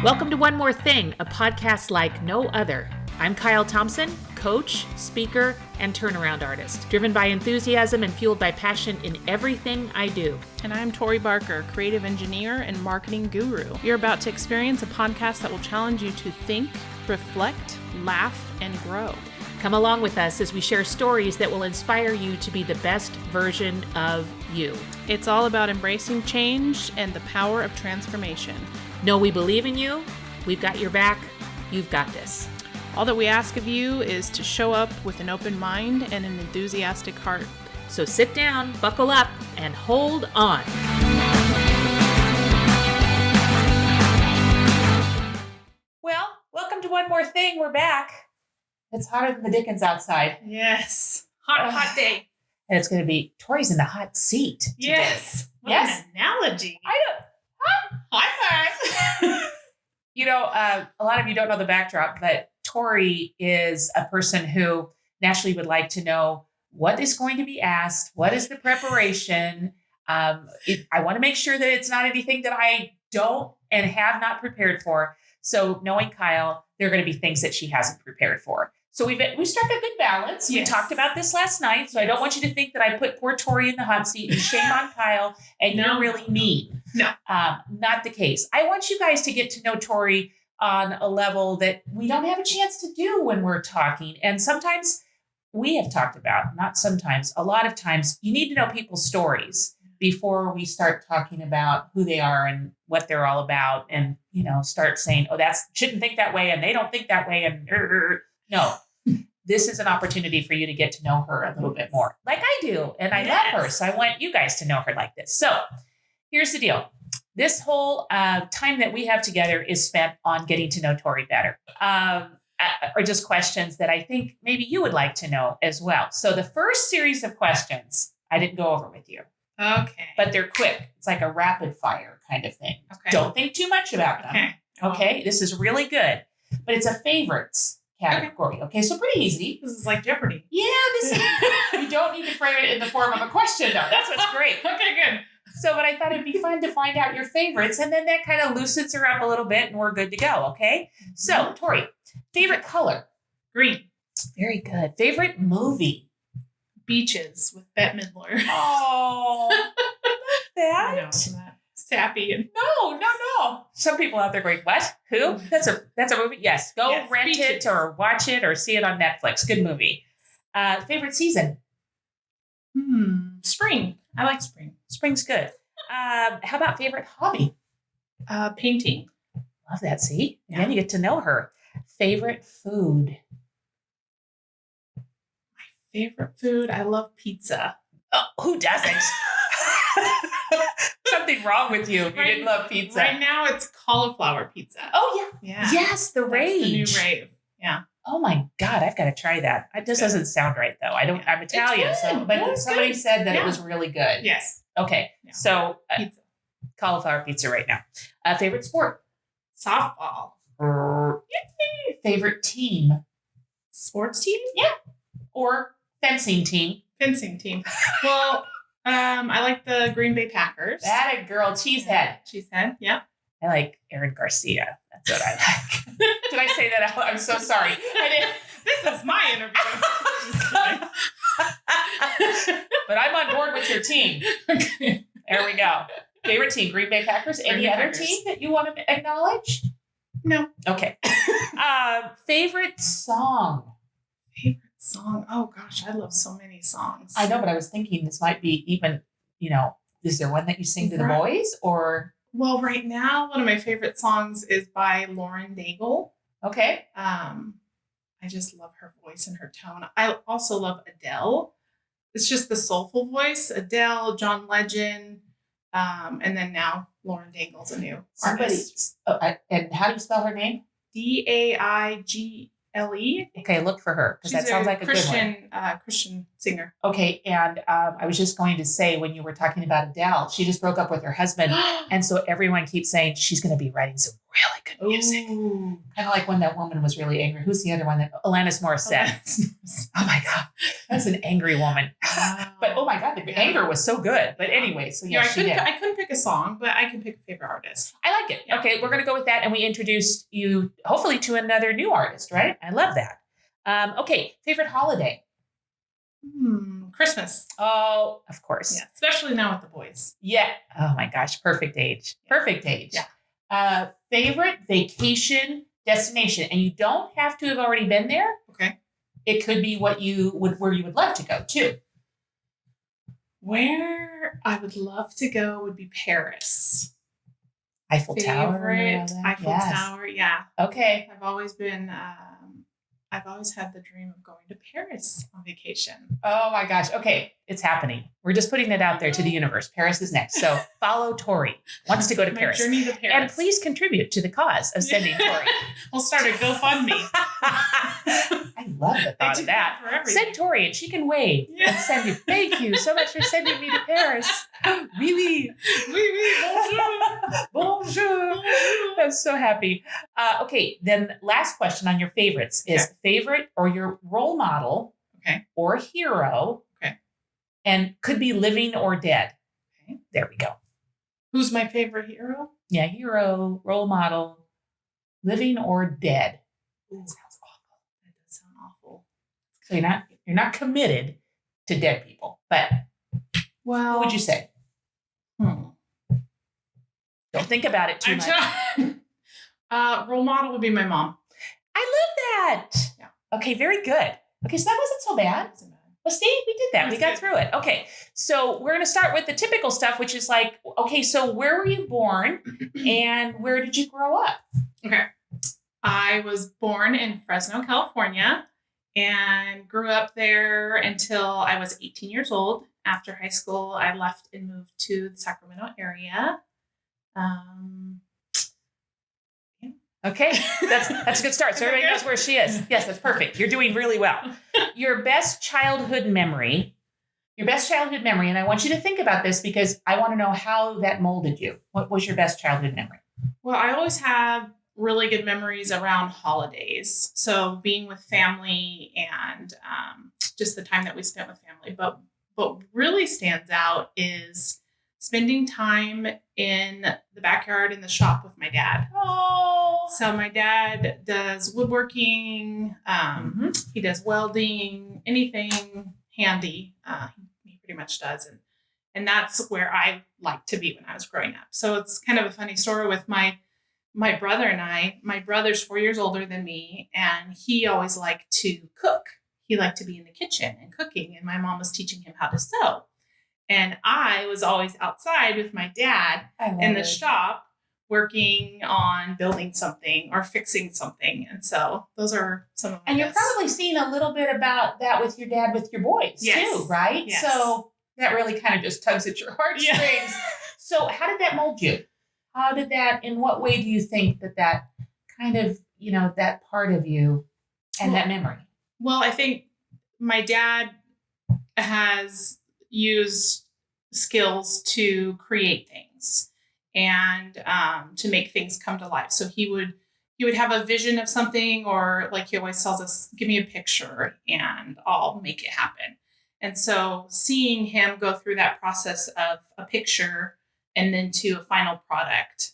Welcome to One More Thing, a podcast like no other. I'm Kyle Thompson, coach, speaker, and turnaround artist, driven by enthusiasm and fueled by passion in everything I do. And I'm Tori Barker, creative engineer and marketing guru. You're about to experience a podcast that will challenge you to think, reflect, laugh, and grow. Come along with us as we share stories that will inspire you to be the best version of you. It's all about embracing change and the power of transformation. Know we believe in you. We've got your back. You've got this. All that we ask of you is to show up with an open mind and an enthusiastic heart. So sit down, buckle up, and hold on. Well, welcome to One More Thing. We're back. It's hotter than the dickens outside. Yes. Hot day. And it's going to be, Tori's in the hot seat today. Yes. What Yes. an analogy. I don't. High five. A lot of you don't know the backdrop, but Tori is a person who naturally would like to know what is going to be asked, what is the preparation. I want to make sure that it's not anything that I don't and have not prepared for. So knowing Kyle, there are going to be things that she hasn't prepared for. So we struck a good balance. Yes. We talked about this last night. So I don't want you to think that I put poor Tori in the hot seat and shame on Kyle and you're really mean. No. Not the case. I want you guys to get to know Tori on a level that we don't have a chance to do when we're talking. And sometimes we have talked about, not sometimes, a lot of times you need to know people's stories before we start talking about who they are and what they're all about and, start saying, oh, shouldn't think that way. And they don't think that way. And no, this is an opportunity for you to get to know her a little bit more like I do. And I love her. So I want you guys to know her like this. So here's the deal. This whole time that we have together is spent on getting to know Tori better, or just questions that I think maybe you would like to know as well. So the first series of questions I didn't go over with you. Okay. But they're quick. It's like a rapid fire kind of thing. Okay. Don't think too much about them. Okay. This is really good, but it's a favorites category. Okay. So pretty easy. This is like Jeopardy. Yeah. You don't need to frame it in the form of a question though. That's what's great. Okay, good. So, but I thought it'd be fun to find out your favorites, and then that kind of loosens her up a little bit, and we're good to go. Okay. So, Tori, favorite color? Green. Very good. Favorite movie? Beaches with Bette Midler. Oh, I know, that. isn't that sappy and No. Some people out there going, "What? Who? That's a movie." Yes, go Yes, rent Beaches. it or watch it or see it on Netflix. Good movie. Favorite season? Spring. I like spring. Spring's good. How about favorite hobby? Painting. Love that. See, Yeah. then you get to know her. Favorite food? Favorite food. I love pizza. Oh, who doesn't? Something wrong with you if you didn't love pizza. Right now it's cauliflower pizza. Oh, yeah. Yeah. Yes, the That's rage. the new rave. Yeah. Oh, my God. I've got to try that. It just doesn't sound right, though. I'm Italian, It's so good. but No, it's somebody good. said that Yeah. it was really good. Yes. Okay. Yeah. So Pizza. cauliflower pizza right now. Favorite sport? Softball. Favorite team? Sports team? Or fencing team? Fencing team. Well, I like the Green Bay Packers. That a girl cheesehead. She said, yeah. I like Aaron Garcia. That's what I like. Did I say that out? I'm so sorry. I didn't. This is my interview. Just kidding. But I'm on board with your team. Okay. There we go. Favorite team, Green Bay Packers. Green Any Bay other Packers. team that you want to acknowledge? No. Okay. Favorite song? Favorite song? Oh gosh, I love so many songs. I know, but I was thinking this might be even, is there one that you sing to the Right. boys or? Well, right now, one of my favorite songs is by Lauren Daigle. Okay. I just love her voice and her tone. I also love Adele. It's just the soulful voice. Adele, John Legend, and then now Lauren Daigle's a new artist. And how do you spell her name? Daigle. Okay, look for her because that She's sounds a like a good one. Christian singer. Okay, and I was just going to say when you were talking about Adele, she just broke up with her husband, and so everyone keeps saying she's going to be writing some really good music. Ooh. Kind of like when that woman was really angry. Who's the other one? That Alanis Morissette. Oh my God. That's an angry woman. But oh my God, the anger was so good. But anyway, so yeah, I couldn't pick a song, but I can pick a favorite artist. I like it. Yeah. Okay, we're going to go with that. And we introduced you hopefully to another new artist, right? I love that. Okay, favorite holiday? Christmas. Oh, of course. Yeah, especially now with the boys. Yeah. Oh my gosh, perfect age. Perfect age. Yeah. Favorite vacation destination, and you don't have to have already been there. Okay. It could be where you would love to go too. Where I would love to go would be Paris. Eiffel Tower. Yeah. Okay. I've always had the dream of going to Paris on vacation. Oh my gosh. Okay. It's happening. We're just putting it out there to the universe. Paris is next. So follow Tori. Wants to go to Paris. Journey to Paris. And please contribute to the cause of sending Tori. We'll start a GoFundMe. I love the thought of that. Send Tori and she can wave and send you. Thank you so much for sending me to Paris. Oui, bonjour. Bonjour. I'm so happy. Okay, then last question on your favorites is favorite or your role model or hero. Okay. And could be living or dead. Okay. There we go. Who's my favorite hero? Yeah, hero, role model, living or dead. Ooh, that sounds awful. That does sound awful. So you're not committed to dead people, but what would you say? Don't think about it too much. Role model would be my mom. I love that. Yeah. Okay, very good. Okay, so that wasn't so bad. Well, see, we did that. We got through it. Okay, so we're going to start with the typical stuff, which is like, okay, so where were you born and where did you grow up? Okay. I was born in Fresno, California, and grew up there until I was 18 years old. After high school, I left and moved to the Sacramento area. Okay, that's a good start. So everybody knows where she is. Yes, that's perfect. You're doing really well. Your best childhood memory, and I want you to think about this because I want to know how that molded you. What was your best childhood memory? Well, I always have really good memories around holidays. So being with family and just the time that we spent with family. But what really stands out is spending time in the backyard in the shop with my dad. Oh. So my dad does woodworking. He does welding, anything handy. He pretty much does. And that's where I liked to be when I was growing up. So it's kind of a funny story with my brother and I. My brother's 4 years older than me, and he always liked to cook. He liked to be in the kitchen and cooking, and my mom was teaching him how to sew. And I was always outside with my dad in the shop working on building something or fixing something. And so those are some of my And you're probably seeing a little bit about that with your dad, with your boys too, right? Yes. So that really kind of just tugs at your heartstrings. Yeah. So how did that mold you? In what way do you think that kind of, that part of you and that memory? Well, I think my dad has used skills to create things and to make things come to life. So he would have a vision of something, or like he always tells us, give me a picture and I'll make it happen. And so seeing him go through that process of a picture and then to a final product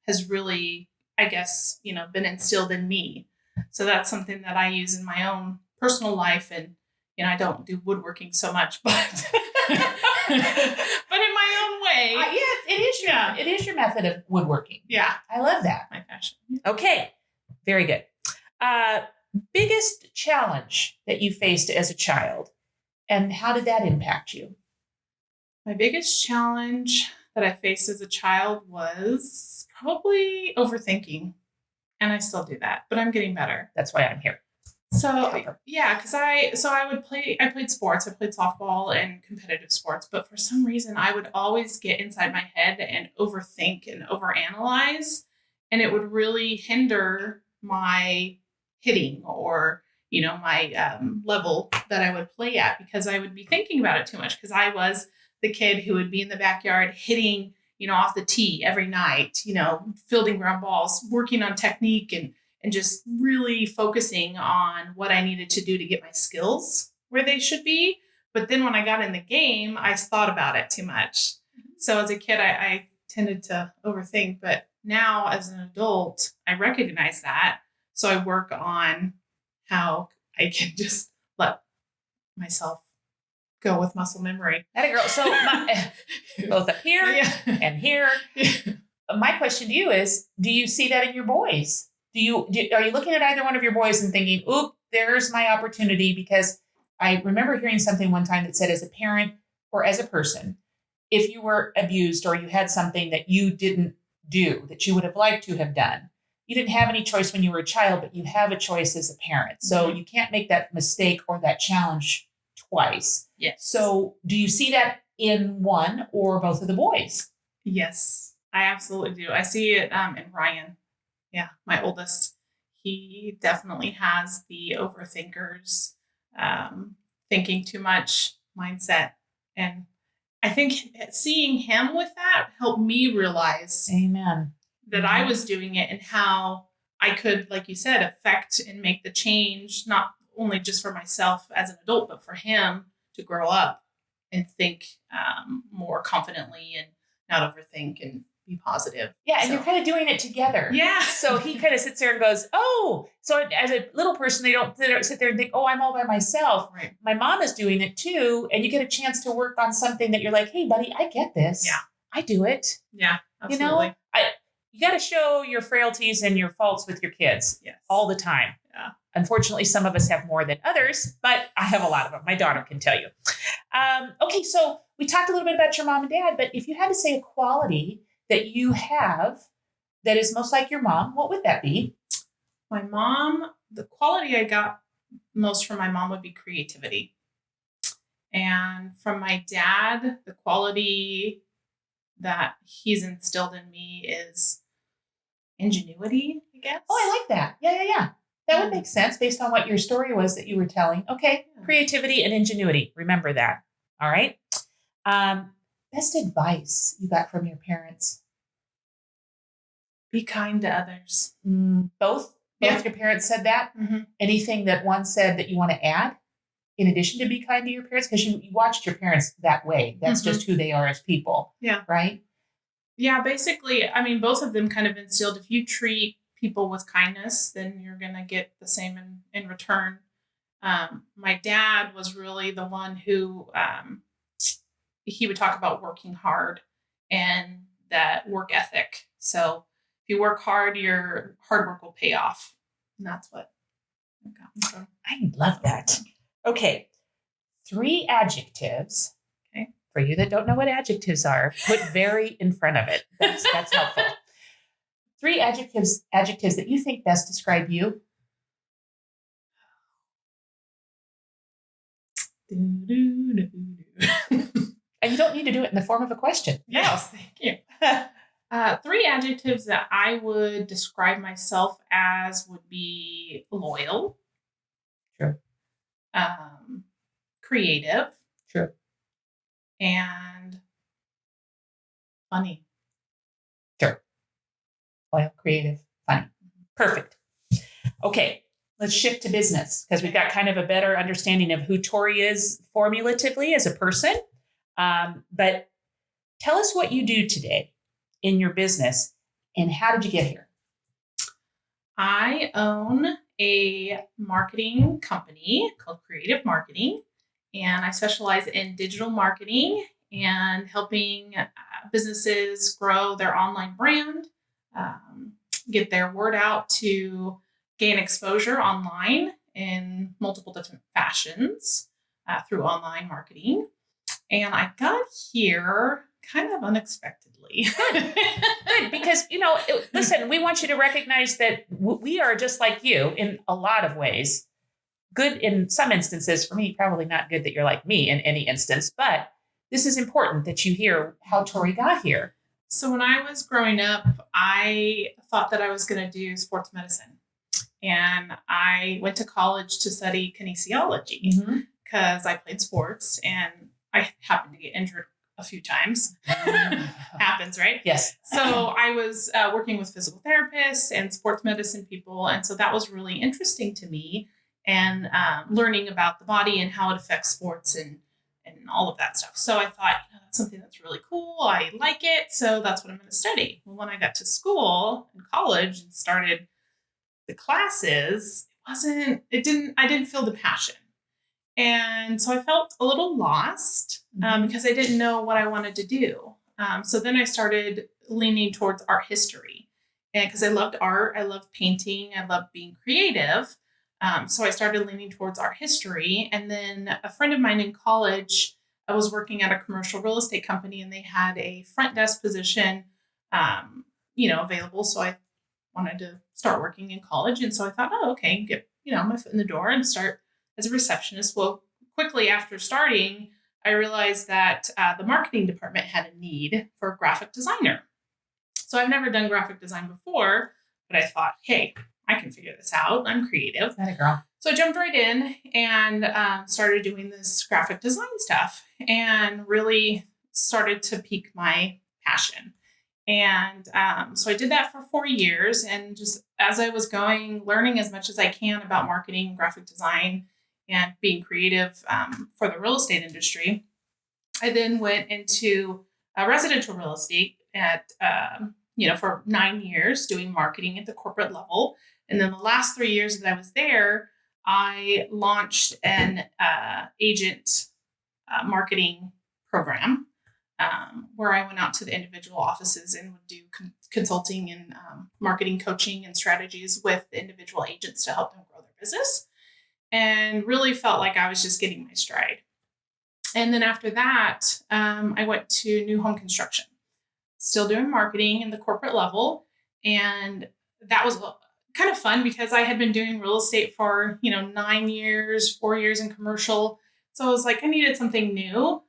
has really, I guess, been instilled in me. So that's something that I use in my own personal life. And, I don't do woodworking so much, but but in my own way. It is your method of woodworking. Yeah. I love that. My passion. Okay. Very good. Biggest challenge that you faced as a child, and how did that impact you? My biggest challenge that I faced as a child was probably overthinking. And I still do that, but I'm getting better. That's why I'm here. So yeah, because I played sports. I played softball and competitive sports, but for some reason I would always get inside my head and overthink and overanalyze, and it would really hinder my hitting or my level that I would play at, because I would be thinking about it too much, because I was the kid who would be in the backyard hitting off the tee every night, fielding ground balls, working on technique and just really focusing on what I needed to do to get my skills where they should be. But then when I got in the game, I thought about it too much. So as a kid, I tended to overthink, but now as an adult, I recognize that. So I work on how I can just let myself go with muscle memory. That a girl. So both up here and here. My question to you is, do you see that in your boys? Are you looking at either one of your boys and thinking, oop, there's my opportunity? Because I remember hearing something one time that said, as a parent or as a person, if you were abused or you had something that you didn't do that you would have liked to have done, you didn't have any choice when you were a child, but you have a choice as a parent. So you can't make that mistake or that challenge twice. Yes. So do you see that in one or both of the boys? Yes, I absolutely do. I see it in Ryan. Yeah, my oldest. He definitely has the overthinkers, thinking too much mindset. And I think seeing him with that helped me realize Amen. that I was doing it and how I could, like you said, affect and make the change, not only just for myself as an adult, but for him to grow up and think more confidently and not overthink and be positive. Yeah, and you're kind of doing it together. Yeah. So he kind of sits there and goes, oh, so as a little person, they don't sit there and think, oh, I'm all by myself. Right. My mom is doing it too. And you get a chance to work on something that you're like, hey, buddy, I get this. Yeah. I do it. Yeah, absolutely. You got to show your frailties and your faults with your kids all the time. Yeah. Unfortunately, some of us have more than others, but I have a lot of them. My daughter can tell you. Okay, so we talked a little bit about your mom and dad, but if you had to say a quality that you have that is most like your mom, what would that be? My mom, the quality I got most from my mom would be creativity. And from my dad, the quality that he's instilled in me is ingenuity, I guess. Oh, I like that. Yeah. That would make sense based on what your story was that you were telling. Okay, creativity and ingenuity. Remember that. All right. Best advice you got from your parents? Be kind to others. Both your parents said that? Mm-hmm. Anything that one said that you want to add in addition to be kind to your parents? Because you watched your parents that way. That's just who they are as people. Yeah. Right? Yeah, basically, I mean, both of them kind of instilled, if you treat people with kindness, then you're going to get the same in return. My dad was really the one who, he would talk about working hard and that work ethic. So if you work hard, your hard work will pay off. And that's what I've gotten from. I love that. Okay. 3 adjectives. Okay. For you that don't know what adjectives are, put very in front of it. That's helpful. 3 adjectives that you think best describe you. And you don't need to do it in the form of a question. Yes, thank you. 3 adjectives that I would describe myself as would be loyal. True. Creative. True. And funny. Sure. Loyal, creative, funny. Perfect. Okay. Let's shift to business because we've got kind of a better understanding of who Tori is formulatively as a person. But tell us what you do today in your business and how did you get here? I own a marketing company called Creative Marketing, and I specialize in digital marketing and helping businesses grow their online brand, get their word out to gain exposure online in multiple different fashions through online marketing. And I got here kind of unexpectedly. Good, because, listen, we want you to recognize that we are just like you in a lot of ways. Good in some instances, for me, probably not good that you're like me in any instance, but this is important that you hear how Tori got here. So when I was growing up, I thought that I was going to do sports medicine. And I went to college to study kinesiology because I played sports and I happened to get injured a few times. Happens, right? Yes. So I was working with physical therapists and sports medicine people. And so that was really interesting to me, and learning about the body and how it affects sports and all of that stuff. So I thought, that's something that's really cool. I like it. So that's what I'm going to study. Well, when I got to school and college and started the classes, I didn't feel the passion. And so I felt a little lost because I didn't know what I wanted to do. So then I started leaning towards art history. And because I loved art, I loved painting, I loved being creative. So I started leaning towards art history. And then a friend of mine in college, I was working at a commercial real estate company, and they had a front desk position, available. So I wanted to start working in college. And so I thought, oh, okay, get, my foot in the door and start as a receptionist. Well, quickly after starting, I realized that the marketing department had a need for a graphic designer. So I've never done graphic design before, but I thought, hey, I can figure this out. I'm creative. That a girl. So I jumped right in and started doing this graphic design stuff, and really started to pique my passion. And so I did that for 4 years. And just as I was going, learning as much as I can about marketing, graphic design, and being creative for the real estate industry, I then went into residential real estate for 9 years doing marketing at the corporate level. And then the last 3 years that I was there, I launched an agent marketing program where I went out to the individual offices and would do consulting and marketing coaching and strategies with the individual agents to help them grow their business, and really felt like I was just getting my stride. And then after that, I went to new home construction, still doing marketing in the corporate level. And that was kind of fun because I had been doing real estate for, 9 years, 4 years in commercial. So I was like, I needed something new.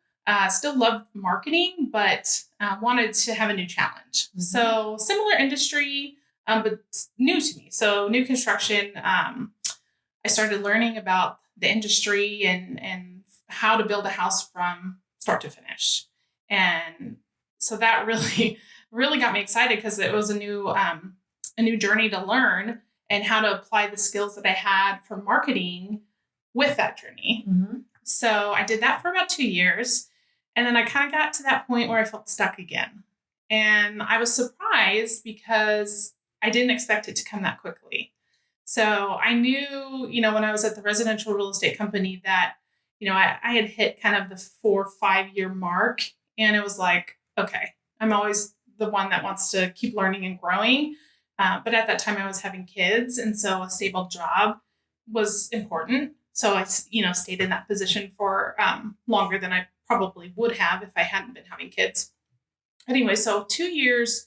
Still loved marketing, but wanted to have a new challenge. Mm-hmm. So similar industry, but new to me. So new construction, I started learning about the industry and how to build a house from start to finish. And so that really, really got me excited because it was a new journey to learn and how to apply the skills that I had from marketing with that journey. Mm-hmm. So I did that for about 2 years. And then I kind of got to that point where I felt stuck again. And I was surprised because I didn't expect it to come that quickly. So I knew, when I was at the residential real estate company that, I had hit kind of the 4 or 5 year mark. And it was like, okay, I'm always the one that wants to keep learning and growing. But at that time I was having kids. And so a stable job was important. So I, stayed in that position for longer than I probably would have if I hadn't been having kids. Anyway, so 2 years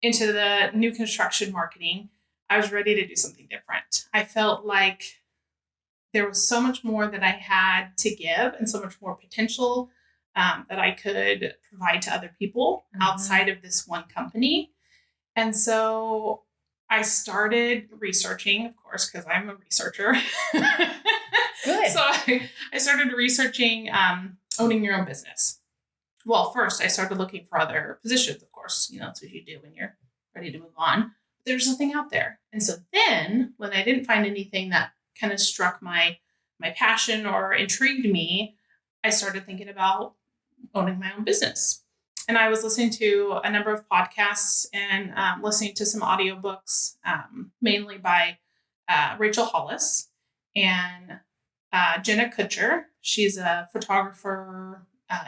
into the new construction marketing, I was ready to do something different. I felt like there was so much more that I had to give and so much more potential that I could provide to other people outside of this one company. And so I started researching, of course, because I'm a researcher. Good. So I started researching owning your own business. Well, first I started looking for other positions, of course. That's what you do when you're ready to move on. There's nothing out there. And so then when I didn't find anything that kind of struck my passion or intrigued me, I started thinking about owning my own business. And I was listening to a number of podcasts and listening to some audiobooks, mainly by Rachel Hollis and Jenna Kutcher. She's a photographer,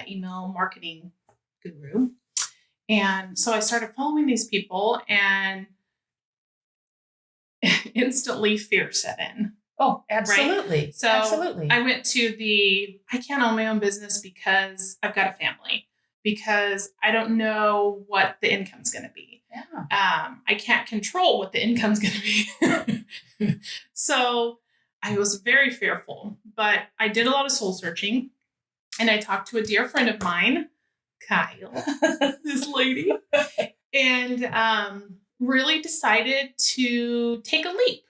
email marketing guru. And so I started following these people, and instantly fear set in. Oh, absolutely. Right? So absolutely. I went to I can't own my own business because I've got a family, because I don't know what the income's going to be. Yeah. I can't control what the income's going to be. So I was very fearful, but I did a lot of soul searching, and I talked to a dear friend of mine, Kyle, this lady, and really decided to take a leap.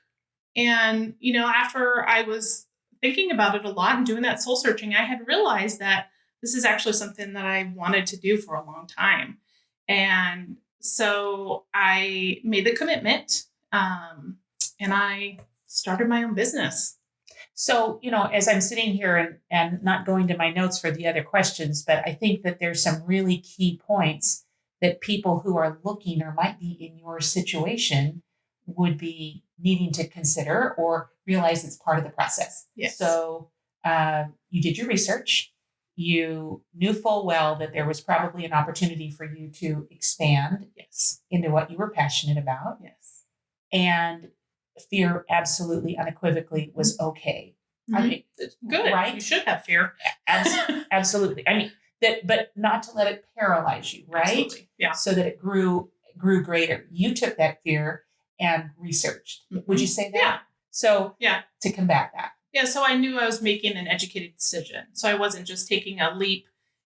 And, after I was thinking about it a lot and doing that soul searching, I had realized that this is actually something that I wanted to do for a long time. And so I made the commitment, and I started my own business. So, as I'm sitting here and not going to my notes for the other questions, but I think that there's some really key points that people who are looking or might be in your situation would be needing to consider or realize it's part of the process. Yes. So you did your research. You knew full well that there was probably an opportunity for you to expand Yes. into what you were passionate about. Yes. And fear absolutely unequivocally was okay. Mm-hmm. I mean, good. Right? You should have fear. Absolutely. I mean, but not to let it paralyze you, right? Absolutely. Yeah. So that it grew greater. You took that fear and researched. Mm-hmm. Would you say that? Yeah. So yeah, to combat that. Yeah. So I knew I was making an educated decision. So I wasn't just taking a leap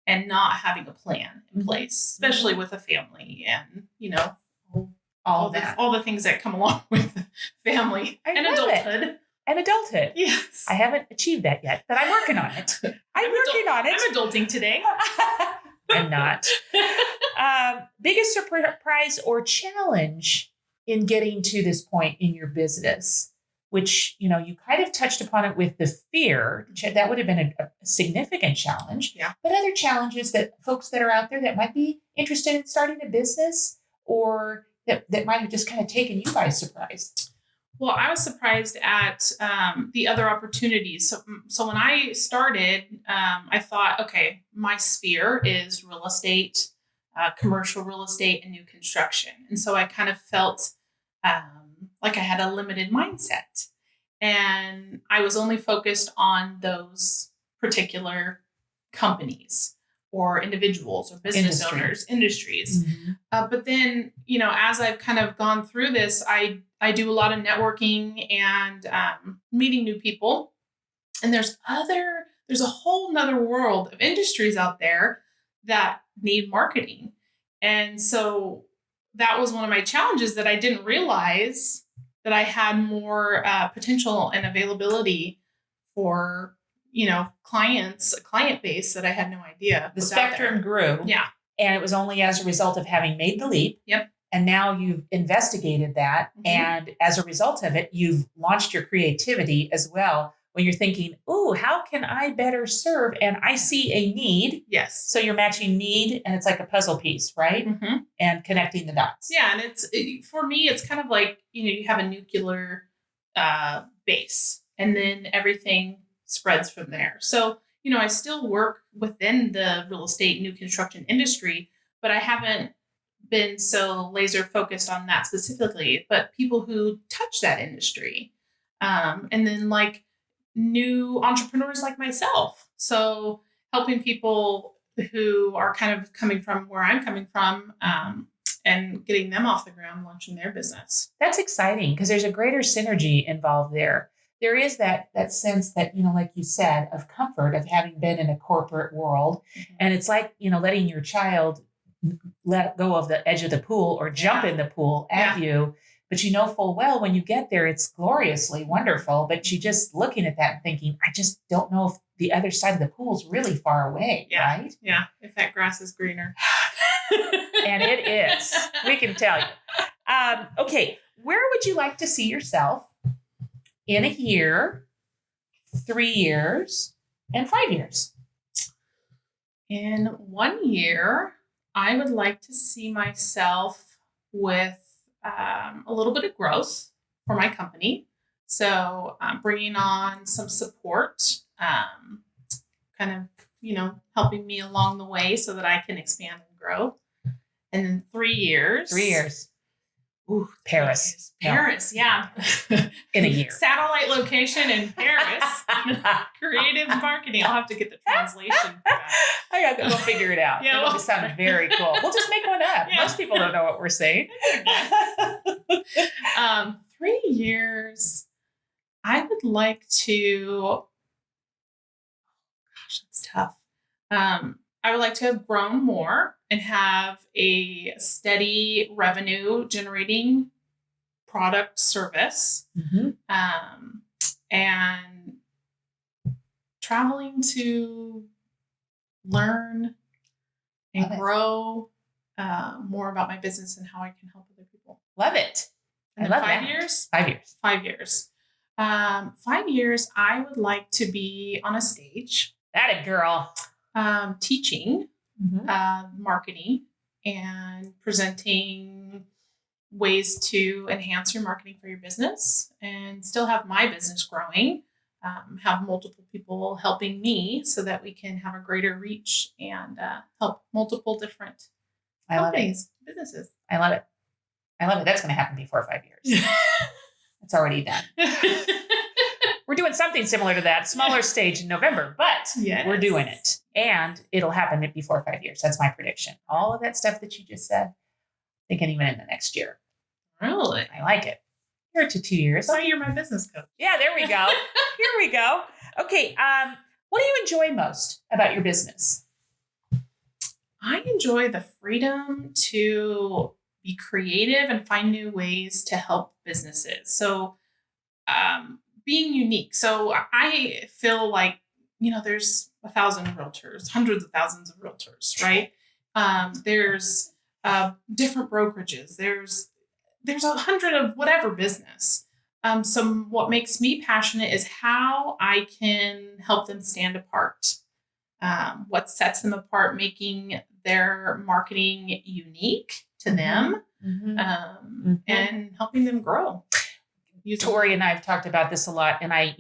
and not having a plan in place, especially with a family and, all the things that come along with family and adulthood. And adulthood. Yes. I haven't achieved that yet, but I'm working on it. I'm working on it. I'm adulting today. I'm not. Biggest surprise or challenge in getting to this point in your business, which, you kind of touched upon it with the fear. That would have been a significant challenge. Yeah. But other challenges that folks that are out there that might be interested in starting a business or that might have just kind of taken you by surprise. Well, I was surprised at the other opportunities. So when I started, I thought, okay, my sphere is real estate, commercial real estate, and new construction. And so I kind of felt like I had a limited mindset. And I was only focused on those particular companies or individuals or business owners, industries. Mm-hmm. But then, as I've kind of gone through this, I do a lot of networking and meeting new people. And there's a whole nother world of industries out there that need marketing. And so that was one of my challenges, that I didn't realize that I had more potential and availability for clients, a client base that I had no idea. The spectrum grew. Yeah. And it was only as a result of having made the leap. Yep. And now you've investigated that. Mm-hmm. And as a result of it, you've launched your creativity as well. When you're thinking, ooh, how can I better serve? And I see a need. Yes. So you're matching need, and it's like a puzzle piece, right? Mm-hmm. And connecting the dots. Yeah. And for me, it's kind of like, you have a nuclear base, and then everything spreads from there. So, I still work within the real estate new construction industry, but I haven't been so laser focused on that specifically, but people who touch that industry. And then like new entrepreneurs like myself. So helping people who are kind of coming from where I'm coming from, and getting them off the ground, launching their business. That's exciting because there's a greater synergy involved there. There is that sense that, like you said, of comfort of having been in a corporate world. Mm-hmm. And it's like, letting your child let go of the edge of the pool or jump in the pool at you. But full well when you get there, it's gloriously wonderful. But you just looking at that and thinking, I just don't know if the other side of the pool is really far away, right? Yeah, if that grass is greener. And it is. We can tell you. Okay, where would you like to see yourself in a year, 3 years, and 5 years? In 1 year, I would like to see myself with a little bit of growth for my company. So bringing on some support, kind of, helping me along the way so that I can expand and grow. And then 3 years. 3 years. Ooh, Paris. Yeah. In a year. Satellite location in Paris. Creative marketing. I'll have to get the translation for that. I got to go figure it out. Yeah, It'll sound very cool. We'll just make one up. Yeah. Most people don't know what we're saying. 3 years. I would like to. Gosh, that's tough. I would like to have grown more and have a steady revenue generating product service, and traveling to learn and Love it. grow more about my business and how I can help other people. Love it. And I then love 5 that. years? 5 years. 5 years. 5 years, I would like to be on a stage That a girl. teaching Mm-hmm. marketing and presenting ways to enhance your marketing for your business and still have my business growing, have multiple people helping me so that we can have a greater reach and help multiple different I love it. companies, businesses. I love it. I love it. That's going to happen before 5 years. It's already done. We're doing something similar to that, smaller stage in November, but Yes. we're doing it. And it'll happen before 5 years. That's my prediction. All of that stuff that you just said, thinking even in the next year. Really? I like it. Here to 2 years. So you're my business coach. Yeah, there we go. Here we go. Okay. What do you enjoy most about your business? I enjoy the freedom to be creative and find new ways to help businesses. So, being unique. So I feel like, there's 1,000 realtors, hundreds of thousands of realtors, right? There's different brokerages. There's 100 of whatever business. So what makes me passionate is how I can help them stand apart. What sets them apart, making their marketing unique to them, and helping them grow. Tori and I have talked about this a lot, and I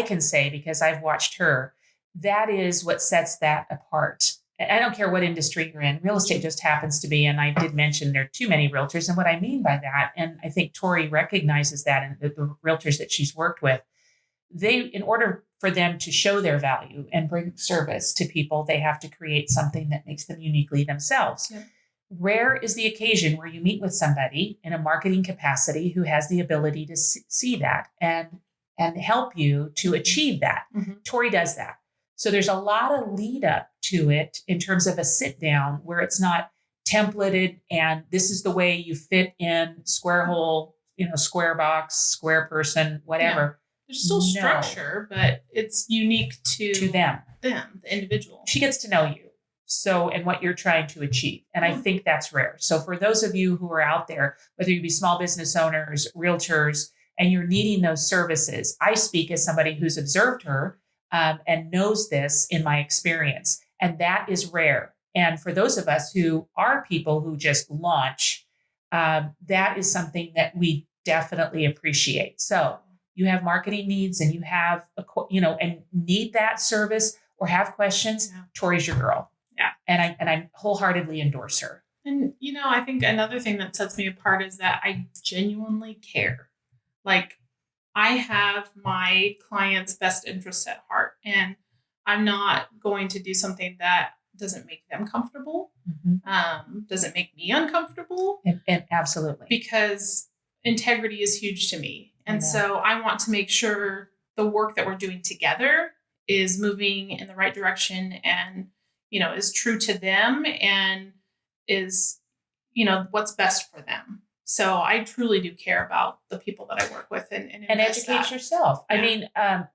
can say, because I've watched her, that is what sets that apart. I don't care what industry you're in. Real estate just happens to be, and I did mention there are too many realtors, and what I mean by that, and I think Tori recognizes that in the realtors that she's worked with, in order for them to show their value and bring service to people, they have to create something that makes them uniquely themselves. Yep. Rare is the occasion where you meet with somebody in a marketing capacity who has the ability to see that and help you to achieve that. Mm-hmm. Tori does that. So there's a lot of lead up to it in terms of a sit down where it's not templated and this is the way you fit in square hole, square box, square person, whatever. Yeah. There's still structure, but it's unique to them, the individual. She gets to know you. So, and what you're trying to achieve. And I think that's rare. So for those of you who are out there, whether you be small business owners, realtors, and you're needing those services, I speak as somebody who's observed her and knows this in my experience. And that is rare. And for those of us who are people who just launch, that is something that we definitely appreciate. So you have marketing needs and you have, and need that service or have questions, Tori's your girl. Yeah. And I wholeheartedly endorse her. And, I think another thing that sets me apart is that I genuinely care. Like, I have my client's best interests at heart, and I'm not going to do something that doesn't make them comfortable, doesn't make me uncomfortable. And absolutely. Because integrity is huge to me. And so I want to make sure the work that we're doing together is moving in the right direction and, is true to them and is, what's best for them. So I truly do care about the people that I work with and educate yourself. Yeah. I mean,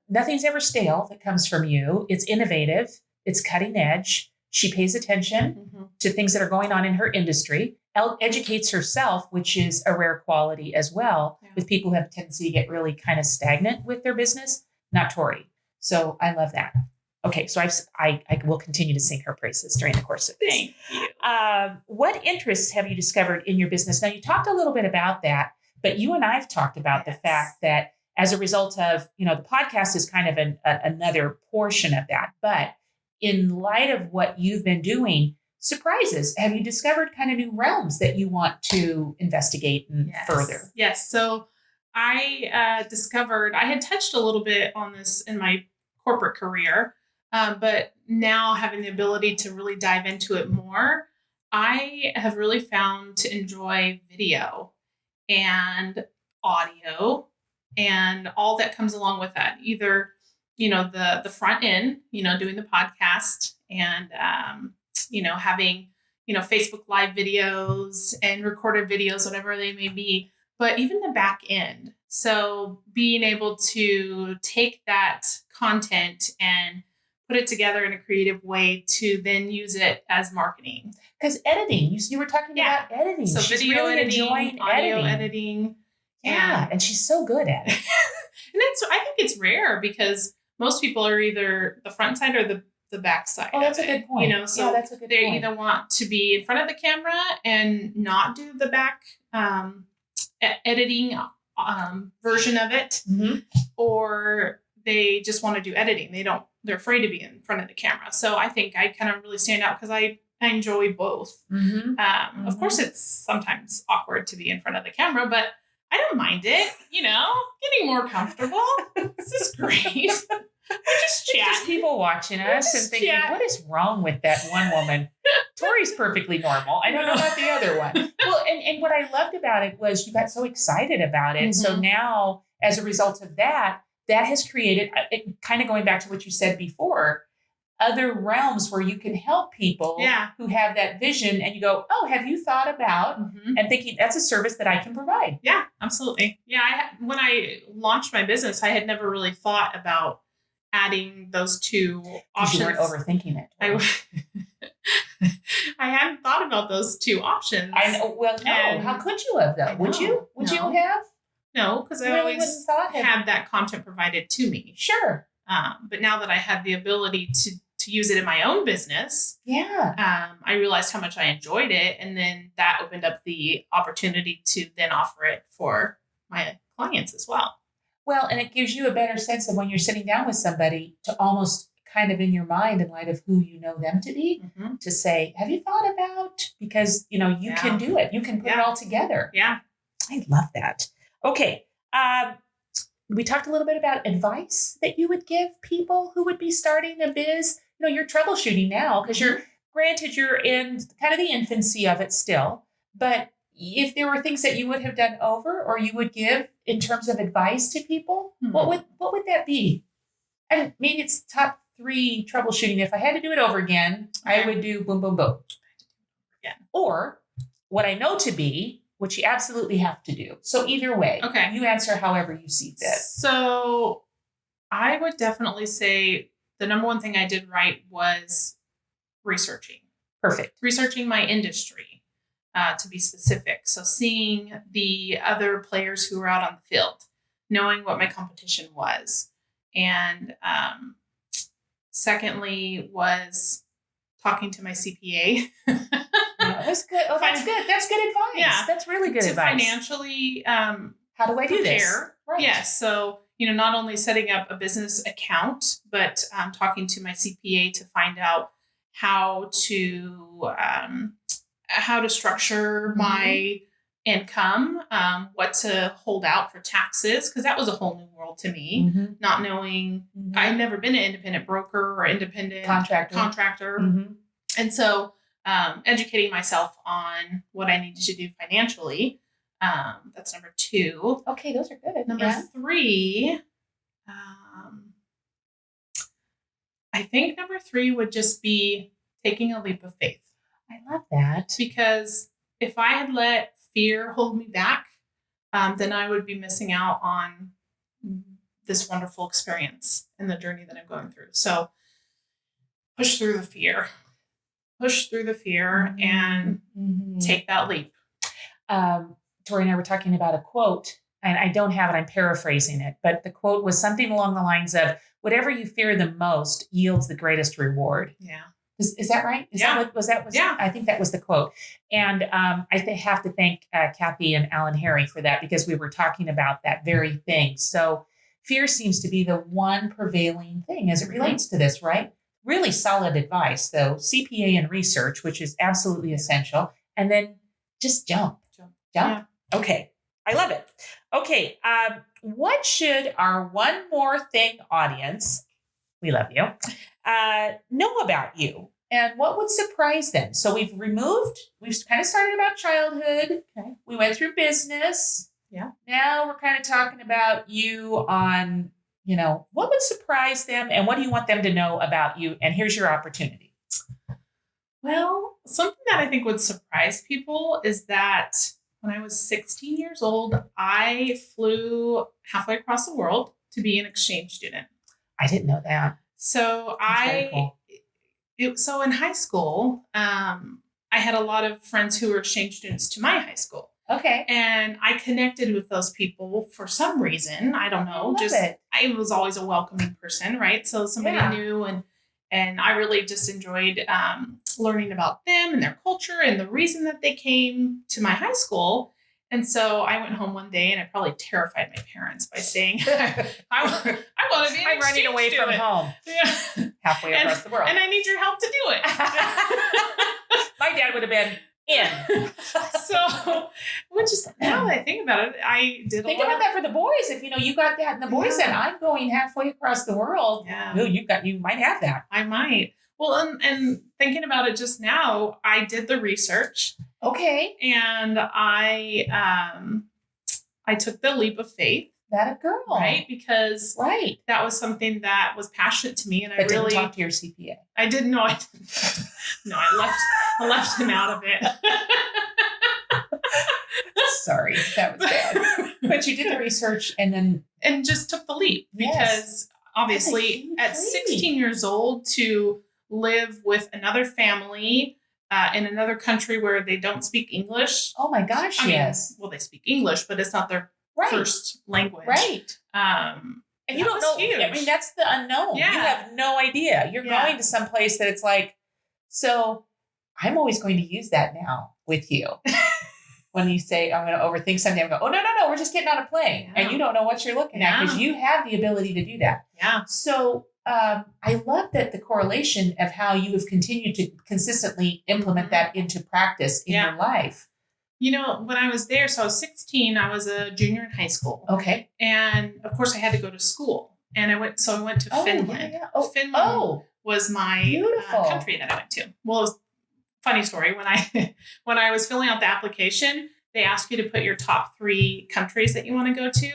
nothing's ever stale that comes from you. It's innovative. It's cutting edge. She pays attention to things that are going on in her industry, educates herself, which is a rare quality as well, with people who have a tendency to get really kind of stagnant with their business, not Tori. So I love that. Okay, so I will continue to sing her praises during the course of this. Thank you. What interests have you discovered in your business? Now, you talked a little bit about that, but you and I have talked about the fact that as a result of, the podcast is kind of another portion of that. But in light of what you've been doing, surprises, have you discovered kind of new realms that you want to investigate and further? Yes. So I discovered, I had touched a little bit on this in my corporate career, but now having the ability to really dive into it more, I have really found to enjoy video and audio and all that comes along with that. Either, the front end, doing the podcast and, having, Facebook Live videos and recorded videos, whatever they may be, but even the back end. So being able to take that content and put it together in a creative way to then use it as marketing. Because editing, you were talking about editing. So she's video really editing, enjoying audio editing. Yeah, and she's so good at it. And I think it's rare because most people are either the front side or the back side. Oh, that's a good point. So that's a good they point. either want to be in front of the camera and not do the back editing version of it, or they just want to do editing. They're afraid to be in front of the camera. So I think I kind of really stand out because I enjoy both. Of course, it's sometimes awkward to be in front of the camera, but I don't mind it, getting more comfortable. This is great. We just chat. Just people watching us and thinking, what is wrong with that one woman? Tori's perfectly normal. I don't know about the other one. Well, and what I loved about it was you got so excited about it. So now, as a result of that has created, kind of going back to what you said before, other realms where you can help people who have that vision, and you go, oh, have you thought about, and thinking that's a service that I can provide. Yeah, absolutely. Yeah. When I launched my business, I had never really thought about adding those two options. You weren't overthinking it. I hadn't thought about those two options. I know. Well, no. And how could you have though? Would you? Would you have? No, because I Really always wouldn't thought had that content provided to me. Sure. But now that I had the ability to use it in my own business, I realized how much I enjoyed it, and then that opened up the opportunity to then offer it for my clients as well. Well, and it gives you a better sense of when you're sitting down with somebody to almost kind of in your mind, in light of who you know them to be, to say, have you thought about, because, you can do it. You can put it all together. Yeah. I love that. Okay. We talked a little bit about advice that you would give people who would be starting a biz. You're troubleshooting now because granted, you're in kind of the infancy of it still, but if there were things that you would have done over or you would give in terms of advice to people, what would that be? And maybe it's top 3 troubleshooting. If I had to do it over again, I would do boom, boom, boom. Yeah. Or what I know to be, which you absolutely have to do. So either way, you answer however you see fit. So I would definitely say the number one thing I did right was researching. Perfect. Researching my industry, to be specific. So seeing the other players who were out on the field, knowing what my competition was. And secondly was talking to my CPA. That's good. Oh, that's good. That's good advice. Yeah. That's really good advice. Financially, how do I do this? Right. Yes. So, not only setting up a business account, but talking to my CPA to find out how to structure my income, what to hold out for taxes, because that was a whole new world to me, not knowing. I'd never been an independent broker or independent contractor. And so educating myself on what I needed to do financially. That's number 2. Okay, those are good. Number 3, I think number 3 would just be taking a leap of faith. I love that. Because if I had let fear hold me back, then I would be missing out on this wonderful experience and the journey that I'm going through. So push through the fear. And take that leap. Tori and I were talking about a quote, and I don't have it, I'm paraphrasing it, but the quote was something along the lines of, whatever you fear the most yields the greatest reward. Yeah. Is that right? I think that was the quote. And I have to thank Kathy and Alan Harry for that, because we were talking about that very thing. So fear seems to be the one prevailing thing as it relates to this, right? Really solid advice, though. CPA and research, which is absolutely essential. And then just jump. Yeah. Okay. I love it. Okay. What should our one more thing audience, we love you, know about you? And what would surprise them? So we've kind of started about childhood. Okay. We went through business. Yeah. Now we're kind of talking about you on, what would surprise them and what do you want them to know about you? And here's your opportunity. Well, something that I think would surprise people is that when I was 16 years old, I flew halfway across the world to be an exchange student. I didn't know that. So That's very cool. so in high school, I had a lot of friends who were exchange students to my high school. Okay. And I connected with those people for some reason. I don't know. I love it. I was always a welcoming person, right? So somebody Yeah. new, and I really just enjoyed learning about them and their culture and the reason that they came to my high school. And so I went home one day and I probably terrified my parents by saying, I want to be an I'm running exchange away from student. home Yeah. halfway across the world. And I need your help to do it. My dad would have been in. So, which is, now that I think about it, I did Think a lot about that for the boys. If you got that, and the boys said, "I'm going halfway across the world." Yeah. Ooh, you might have that. I might. Well, and thinking about it just now, I did the research. Okay. And I took the leap of faith. That a girl. Right? Because that was something that was passionate to me. And but I really didn't talk to your CPA. I didn't know. No, I left him out of it. Sorry, that was bad. But you did the research and just took the leap because obviously at 16 years old to live with another family in another country where they don't speak English. Oh my gosh, yes. Well, they speak English, but it's not their first language. Right. And you don't know. Huge. I mean, that's the unknown. Yeah. You have no idea. You're going to some place that it's like, so I'm always going to use that now with you. When you say, I'm going to overthink something, I go, oh, no, we're just getting on a plane. Yeah. And you don't know what you're looking at because you have the ability to do that. Yeah. So I love that the correlation of how you have continued to consistently implement that into practice in your life. You know, when I was there, so I was 16, I was a junior in high school. Okay. And of course I had to go to school. And I went to Finland. Yeah. Oh, Finland was my country that I went to. Well, it was funny story. When I was filling out the application, they asked you to put your top 3 countries that you want to go to.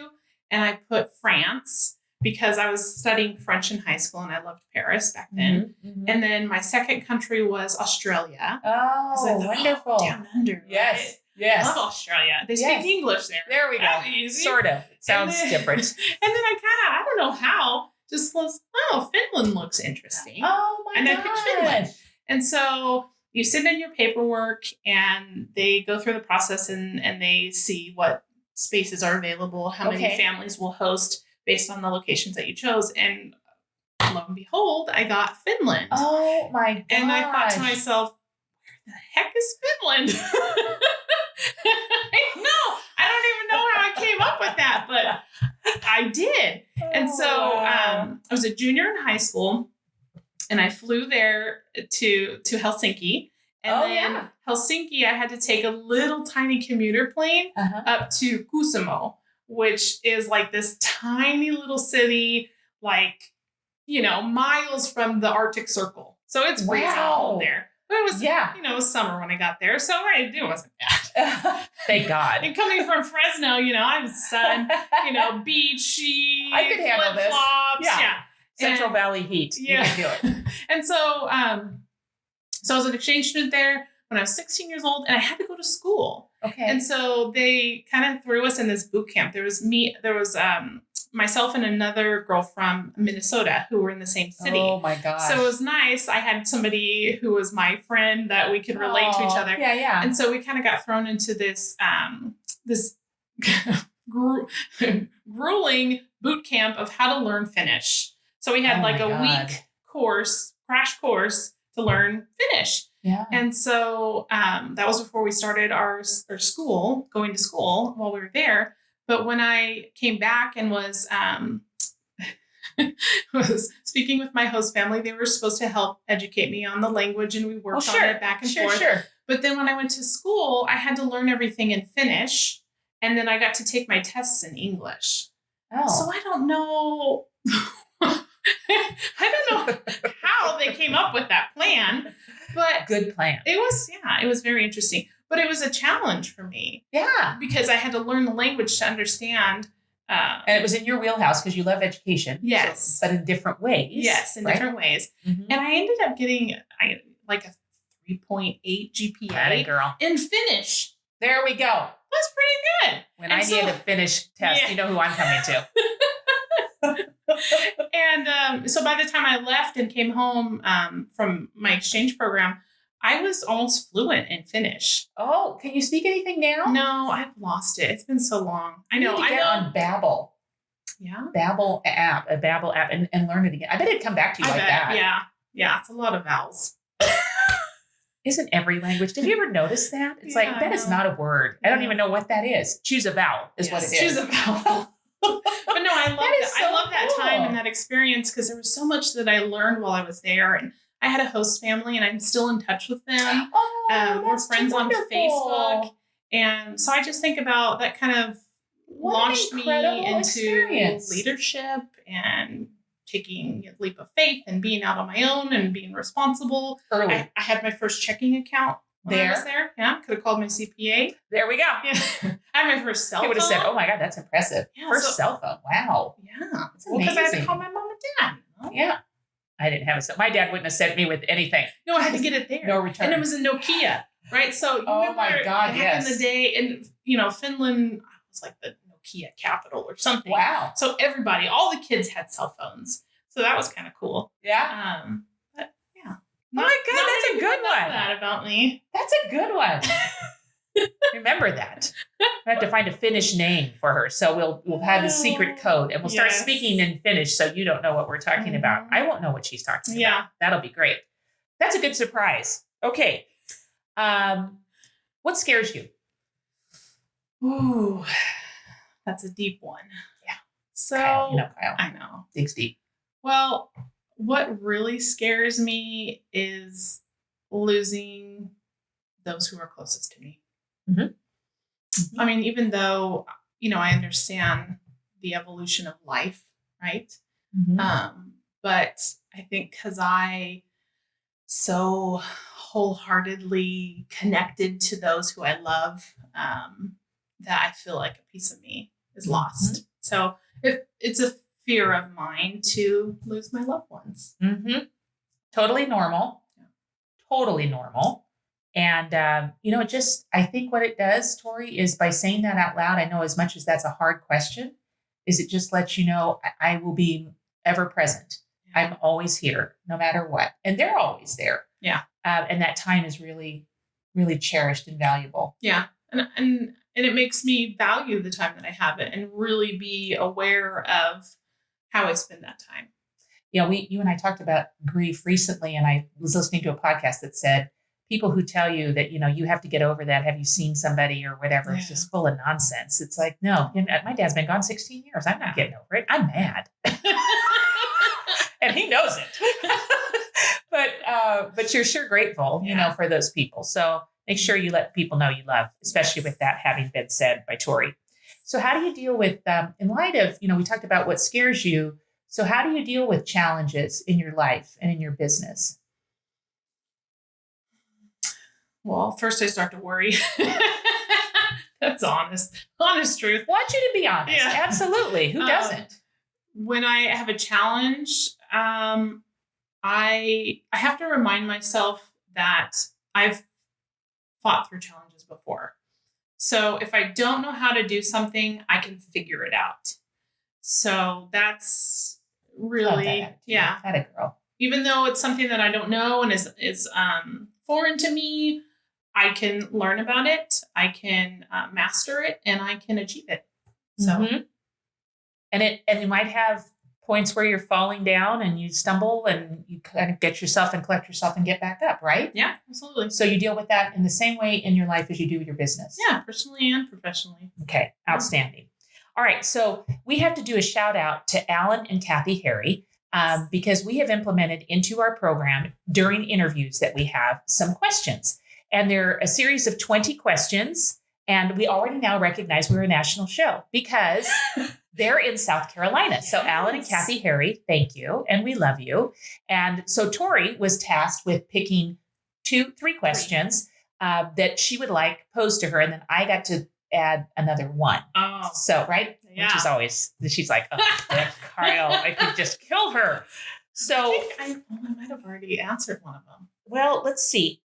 And I put France because I was studying French in high school and I loved Paris back then. Mm-hmm. And then my second country was Australia. Oh, thought, wonderful. Down under. Yes. Right? Yes. I love Australia. They speak English there. There we go. Easy. Sort of. It sounds different. And then I don't know how, just was, Finland looks interesting. Oh my gosh. I picked Finland. And so you send in your paperwork and they go through the process and they see what spaces are available, how many families will host based on the locations that you chose. And lo and behold, I got Finland. Oh my gosh. And I thought to myself, where the heck is Finland? I don't even know how I came up with that, but I did. And so I was a junior in high school and I flew there to Helsinki. And then Helsinki, I had to take a little tiny commuter plane up to Kuusamo, which is like this tiny little city, like, miles from the Arctic Circle. So it's freezing cold there. But it was, it was summer when I got there. So it wasn't bad. Thank God. And coming from Fresno, I was sun, beachy. I could handle this. Yeah. Central Valley heat. Yeah. You can do it. And so, so I was an exchange student there when I was 16 years old and I had to go to school. Okay. And so they kind of threw us in this boot camp. There was myself and another girl from Minnesota who were in the same city. Oh my gosh. So it was nice. I had somebody who was my friend that we could relate to each other. Yeah, yeah. And so we kind of got thrown into this grueling boot camp of how to learn Finnish. So we had a week crash course to learn Finnish. Yeah. And so that was before we started our going to school while we were there. But when I came back and was speaking with my host family, they were supposed to help educate me on the language and we worked on it back and forth. Sure. But then when I went to school, I had to learn everything in Finnish and then I got to take my tests in English. Oh. So I don't know. I don't know how they came up with that plan, but good plan. It was very interesting, but it was a challenge for me. Yeah. Because I had to learn the language to understand. And it was in your wheelhouse because you love education. Yes. But in different ways. Yes, in different ways. Mm-hmm. And I ended up getting a 3.8 GPA girl. In Finnish. There we go. That's pretty good. When I need a Finnish test, you know who I'm coming to. So by the time I left and came home from my exchange program, I was almost fluent in Finnish. Oh, can you speak anything now? No, I've lost it. It's been so long. I know. You need to get on Babbel. Yeah. A Babbel app, and learn it again. I bet it'd come back to you like that. Yeah. Yeah. It's a lot of vowels. Isn't every language? Did you ever notice that? It's Yeah, like, that is not a word. I don't even know what that is. Choose a vowel is what it is. Choose a vowel. But no, I love that. So I love that cool. time and that experience because there was so much that I learned while I was there. And I had a host family and I'm still in touch with them. Oh, we're friends on Facebook. And so I just think about that kind of launched me into leadership and taking a leap of faith and being out on my own and being responsible. Early. I had my first checking account when I was there. Yeah. Could have called my CPA. There we go. Yeah. I had my first cell phone. He would have said, oh my God, that's impressive. Yeah, first cell phone. Wow. Yeah. That's Because I had to amazing. call my mom and dad. You know? Yeah. I didn't have a cell. My dad wouldn't have sent me with anything. No, I had to get it there. No return. And it was a Nokia, right? So you remember my God, back yes. in the day, and Finland was like the Nokia capital or something. Wow. So everybody, all the kids had cell phones. So that was kind of cool. Yeah. But yeah. Oh my God, that's a good one. That about me. That's a good one. Remember that. I have to find a Finnish name for her. So we'll have a secret code and we'll start speaking in Finnish so you don't know what we're talking about. I won't know what she's talking about. That'll be great. That's a good surprise. Okay. What scares you? Ooh, that's a deep one. Yeah. So Kyle. I know. Digs deep. Well, what really scares me is losing those who are closest to me. Mm-hmm. Mm-hmm. I mean, even though, I understand the evolution of life, right? Mm-hmm. But I think because I so wholeheartedly connected to those who I love, that I feel like a piece of me is lost. Mm-hmm. So it's a fear of mine to lose my loved ones. Mm-hmm. Totally normal. Yeah. Totally normal. And, I think what it does, Tori, is by saying that out loud, I know as much as that's a hard question, is it just lets you know I will be ever present. Yeah. I'm always here, no matter what. And they're always there. Yeah. And that time is really, really cherished and valuable. Yeah. And it makes me value the time that I have it and really be aware of how I spend that time. You and I talked about grief recently, and I was listening to a podcast that said, people who tell you that, you have to get over that. Have you seen somebody or whatever? Yeah. It's just full of nonsense. It's like, no, my dad's been gone 16 years. I'm not getting over it. I'm mad. And he knows it. But you're sure grateful, for those people. So make sure you let people know you love, especially with that having been said by Tori. So how do you deal with, in light of, we talked about what scares you. So how do you deal with challenges in your life and in your business? Well, first I start to worry. That's honest truth. I want you to be honest. Yeah. Absolutely. Who doesn't? When I have a challenge, I have to remind myself that I've fought through challenges before. So if I don't know how to do something, I can figure it out. So that's really, Had a girl. Even though it's something that I don't know and is foreign to me, I can learn about it, I can master it, and I can achieve it. So, mm-hmm. and you might have points where you're falling down and you stumble and you kind of get yourself and collect yourself and get back up, right? Yeah, absolutely. So you deal with that in the same way in your life as you do with your business. Yeah, personally and professionally. Okay, outstanding. All right, so we have to do a shout out to Alan and Kathy Harry. Because we have implemented into our program during interviews that we have some questions. And they're a series of 20 questions. And we already now recognize we're a national show because they're in South Carolina. So Alan and Kathy Harry, thank you. And we love you. And so Tori was tasked with picking 3 questions that she would like posed to her. And then I got to add another one. Oh. So, right? Yeah. Which is always, she's like, oh, Kyle, I could just kill her. So I might have already answered one of them. Well, let's see.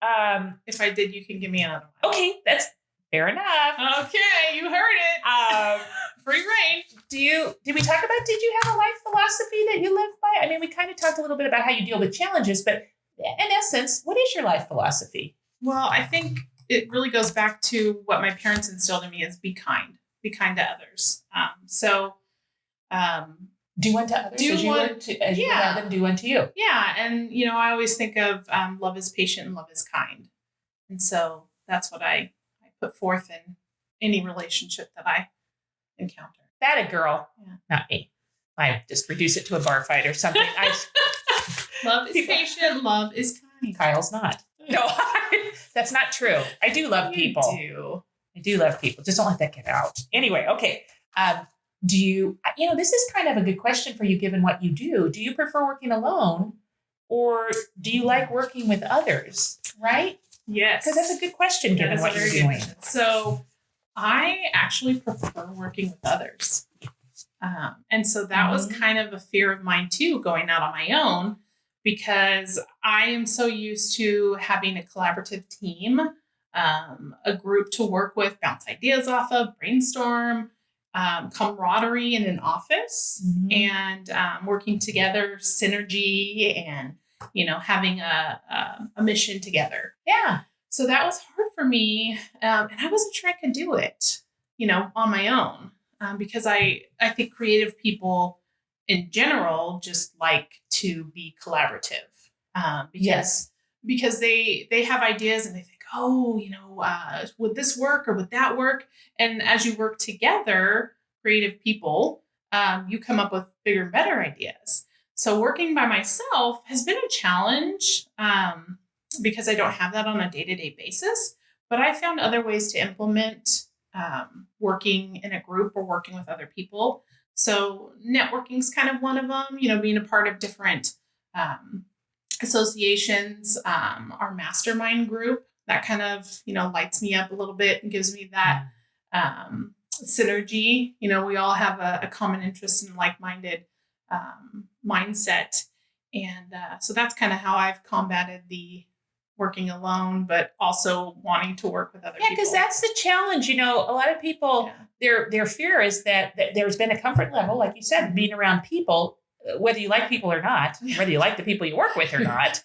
If I did, you can give me another one. Okay, that's fair enough. Okay, you heard it. free reign. Did you have a life philosophy that you live by? I mean, we kind of talked a little bit about how you deal with challenges, but in essence, what is your life philosophy? Well, I think it really goes back to what my parents instilled in me is be kind to others. Do unto others as you would have them do unto you. Yeah. And, I always think of love is patient and love is kind. And so that's what I put forth in any relationship that I encounter. That a girl. Yeah. Not me. I just reduce it to a bar fight or something. Love is patient. Love is kind. Kyle's not. No, that's not true. I do love people. I do love people. Just don't let that get out. Anyway, okay. Do you, this is kind of a good question for you given what you do. Do you prefer working alone or do you like working with others? Right? Yes. Because that's a good question given what you're doing. So I actually prefer working with others. And so that was kind of a fear of mine too, going out on my own, because I am so used to having a collaborative team, a group to work with, bounce ideas off of, brainstorm, camaraderie in an office, and working together, synergy, and having a mission together. Yeah. So that was hard for me, and I wasn't sure I could do it, on my own, because I think creative people in general just like to be collaborative, because they have ideas and they think, would this work or would that work? And as you work together, creative people, you come up with bigger and better ideas. So working by myself has been a challenge because I don't have that on a day-to-day basis. But I found other ways to implement working in a group or working with other people. So networking is kind of one of them, being a part of different associations, our mastermind group, that kind of, lights me up a little bit and gives me that synergy. We all have a common interest and like-minded mindset. And so that's kind of how I've combated the working alone, but also wanting to work with other people. Yeah, because that's the challenge. A lot of people, their fear is that there's been a comfort level, like you said, being around people, whether you like people or not, whether you like the people you work with or not.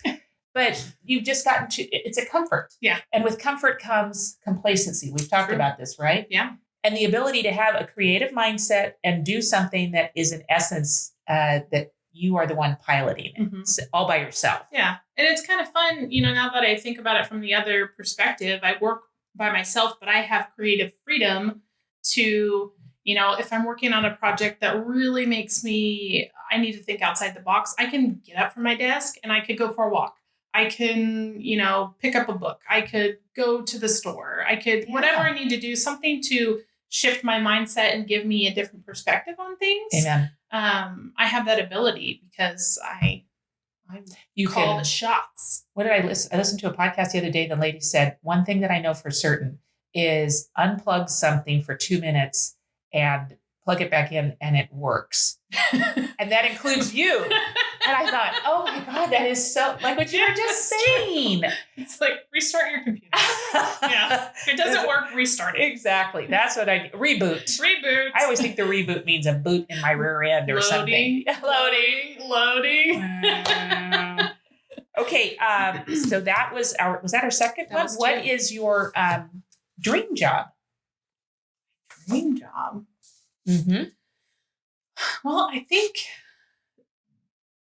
But you've just gotten to, it's a comfort. Yeah. And with comfort comes complacency. We've talked about this, right? Yeah. And the ability to have a creative mindset and do something that is in essence that you are the one piloting all by yourself. Yeah. And it's kind of fun, now that I think about it from the other perspective, I work by myself, but I have creative freedom to, if I'm working on a project that really makes I need to think outside the box, I can get up from my desk and I could go for a walk. I can, pick up a book. I could go to the store. I could, whatever I need to do, something to shift my mindset and give me a different perspective on things. Amen. I have that ability because I call the shots. What did I listen? I listened to a podcast the other day. The lady said, one thing that I know for certain is unplug something for 2 minutes and plug it back in and it works. And that includes you. And I thought, oh my God, that is so like what you were just saying. It's like restart your computer. Yeah. If it doesn't work, restart it. Exactly. That's what reboot. Reboot. I always think the reboot means a boot in my rear end or something. Loading. Okay. So that was our second one? What is your dream job? Dream job? Well, I think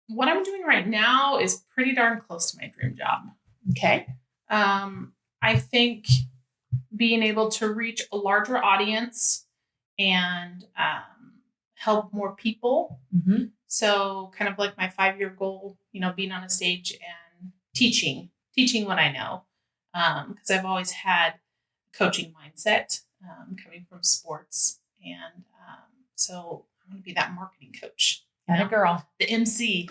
what I'm doing right now is pretty darn close to my dream job. Okay. I think being able to reach a larger audience and help more people. So kind of like my 5-year goal, being on a stage and teaching what I know. Because I've always had a coaching mindset coming from sports. And so I'm going to be that marketing coach. And a girl. The MC.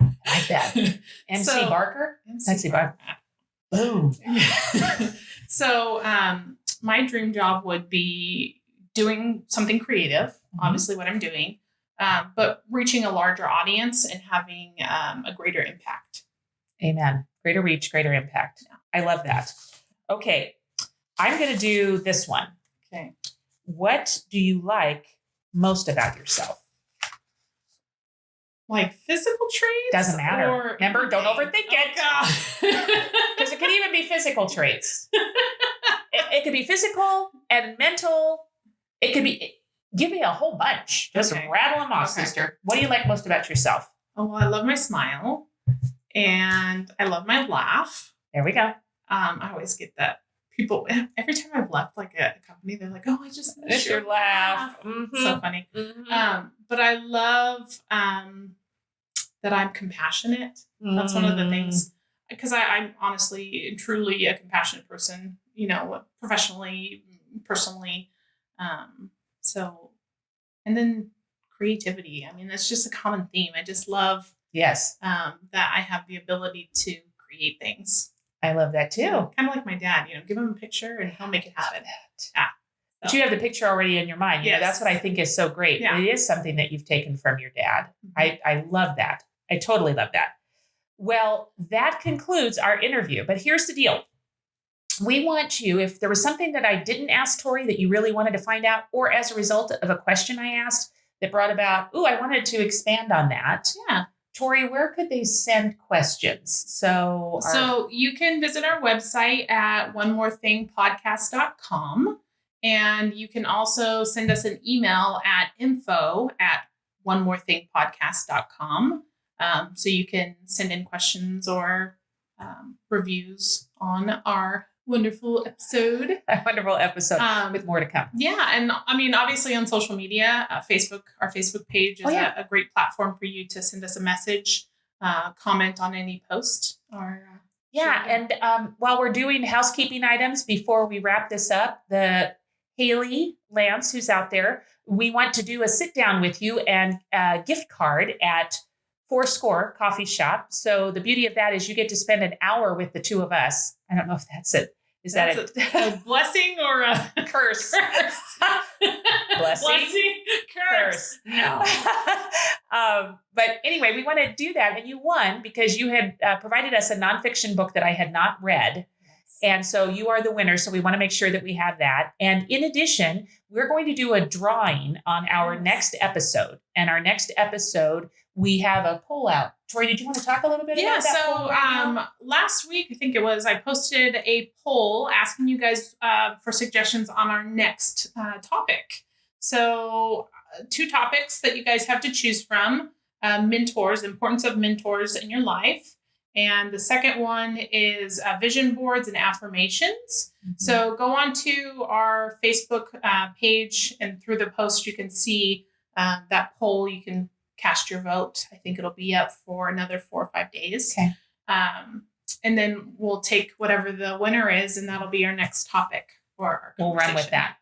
Like that. MC Barker? MC Barker. Boom. So my dream job would be doing something creative, obviously what I'm doing, but reaching a larger audience and having a greater impact. Amen. Greater reach, greater impact. Yeah. I love that. Okay. I'm going to do this one. Okay. What do you like most about yourself? Like physical traits? Doesn't matter. Or Remember, don't overthink it. God. Because it could even be physical traits. It could be physical and mental. It could be, give me a whole bunch. Just rattle them off, sister. What do you like most about yourself? Oh, well, I love my smile and I love my laugh. There we go. I always get that. People, every time I've left like a company, they're like, oh, I just miss your laugh. Mm-hmm. So funny. Mm-hmm. But I love that I'm compassionate. That's one of the things, because I'm honestly, truly a compassionate person, professionally, personally. So, and then creativity. I mean, that's just a common theme. I just love yes, that I have the ability to create things. I love that too. Kind of like my dad, give him a picture and he'll make it happen. Yeah. But you have the picture already in your mind. Yes. That's what I think is so great. Yeah. It is something that you've taken from your dad. Mm-hmm. I love that. I totally love that. Well, that concludes our interview. But here's the deal. We want you, if there was something that I didn't ask Tori that you really wanted to find out, or as a result of a question I asked that brought about, I wanted to expand on that. Yeah. Tori, where could they send questions? So you can visit our website at onemorethingpodcast.com. And you can also send us an email at info@onemorethingpodcast.com. So you can send in questions or reviews on our wonderful episode. A wonderful episode with more to come. Yeah. And I mean, obviously on social media, our Facebook page is a great platform for you to send us a message, comment on any post. And while we're doing housekeeping items before we wrap this up, the Haley Lance, who's out there, we want to do a sit down with you and a gift card at Fourscore Coffee Shop. So the beauty of that is you get to spend an hour with the two of us. I don't know if that's it. Is that a blessing or a curse? Blessing, curse. No. But anyway, we want to do that. And you won because you had provided us a nonfiction book that I had not read. And so you are the winner. So we want to make sure that we have that. And in addition, we're going to do a drawing on our next episode. And our next episode, we have a poll out. Tori, did you want to talk a little bit about that poll? So last week, I think it was, I posted a poll asking you guys for suggestions on our next topic. So 2 topics that you guys have to choose from. Mentors, importance of mentors in your life. And the second one is vision boards and affirmations. Mm-hmm. So go on to our Facebook page, and through the post, you can see that poll. You can cast your vote. I think it'll be up for another 4 or 5 days. Okay. And then we'll take whatever the winner is, and that'll be our next topic for our conversation. We'll run with that.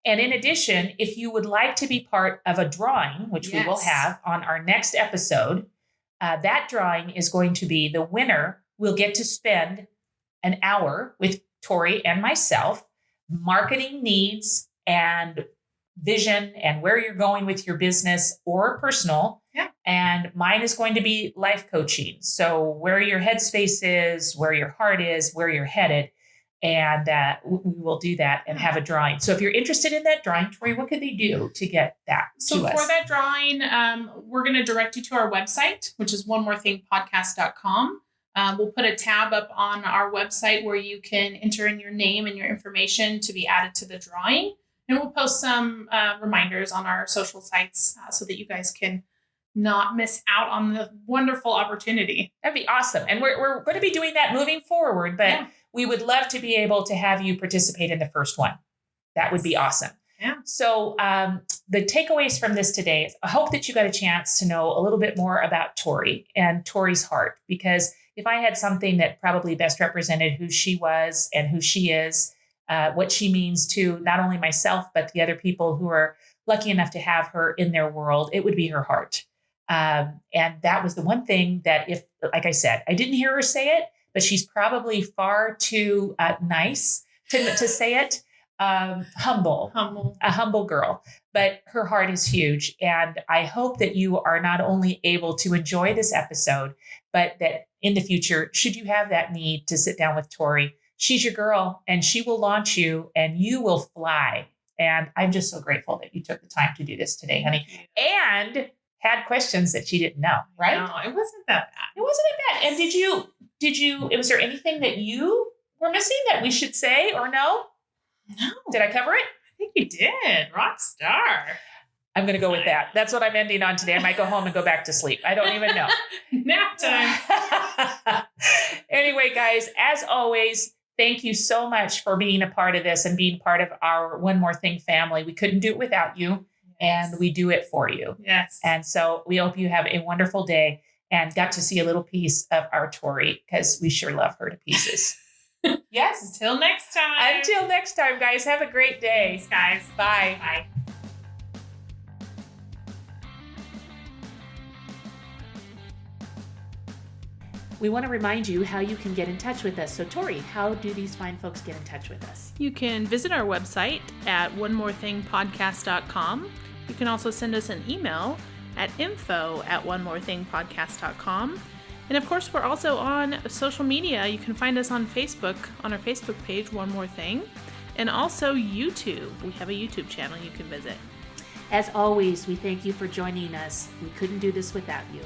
And in addition, if you would like to be part of a drawing, which we will have on our next episode, that drawing is going to be the winner will get to spend an hour with Tori and myself, marketing needs and vision and where you're going with your business or personal. Yeah. And mine is going to be life coaching. So where your headspace is, where your heart is, where you're headed. And we will do that and have a drawing. So if you're interested in that drawing, Tori, what could they do to get that to us? So for that drawing, we're going to direct you to our website, which is onemorethingpodcast.com. We'll put a tab up on our website where you can enter in your name and your information to be added to the drawing. And we'll post some reminders on our social sites so that you guys can not miss out on the wonderful opportunity. That'd be awesome. And we're going to be doing that moving forward, but we would love to be able to have you participate in the first one. That would be awesome. Yeah. So the takeaways from this today is I hope that you got a chance to know a little bit more about Tori and Tori's heart, because if I had something that probably best represented who she was and who she is, what she means to not only myself, but the other people who are lucky enough to have her in their world, it would be her heart. And that was the one thing that if, like I said, I didn't hear her say it, but she's probably far too nice to say it. A humble girl, but her heart is huge. And I hope that you are not only able to enjoy this episode, but that in the future, should you have that need to sit down with Tori, she's your girl and she will launch you and you will fly And I'm just so grateful that you took the time to do this today, honey. And had questions that she didn't know, right? No, it wasn't that bad. It wasn't that bad. And was there anything that you were missing that we should say or no? No. Did I cover it? I think you did. Rock star. I'm going to go with that. That's what I'm ending on today. I might go home and go back to sleep. I don't even know. Nap time. Anyway, guys, as always, thank you so much for being a part of this and being part of our One More Thing family. We couldn't do it without you, and we do it for you. Yes. And so we hope you have a wonderful day and got to see a little piece of our Tori, because we sure love her to pieces. Yes. Until next time. Until next time, guys. Have a great day. Thanks, guys. Bye. Bye. We want to remind you how you can get in touch with us. So, Tori, how do these fine folks get in touch with us? You can visit our website at onemorethingpodcast.com. You can also send us an email at info@onemorethingpodcast.com. And of course, we're also on social media. You can find us on Facebook, on our Facebook page, One More Thing, and also YouTube. We have a YouTube channel you can visit. As always, we thank you for joining us. We couldn't do this without you.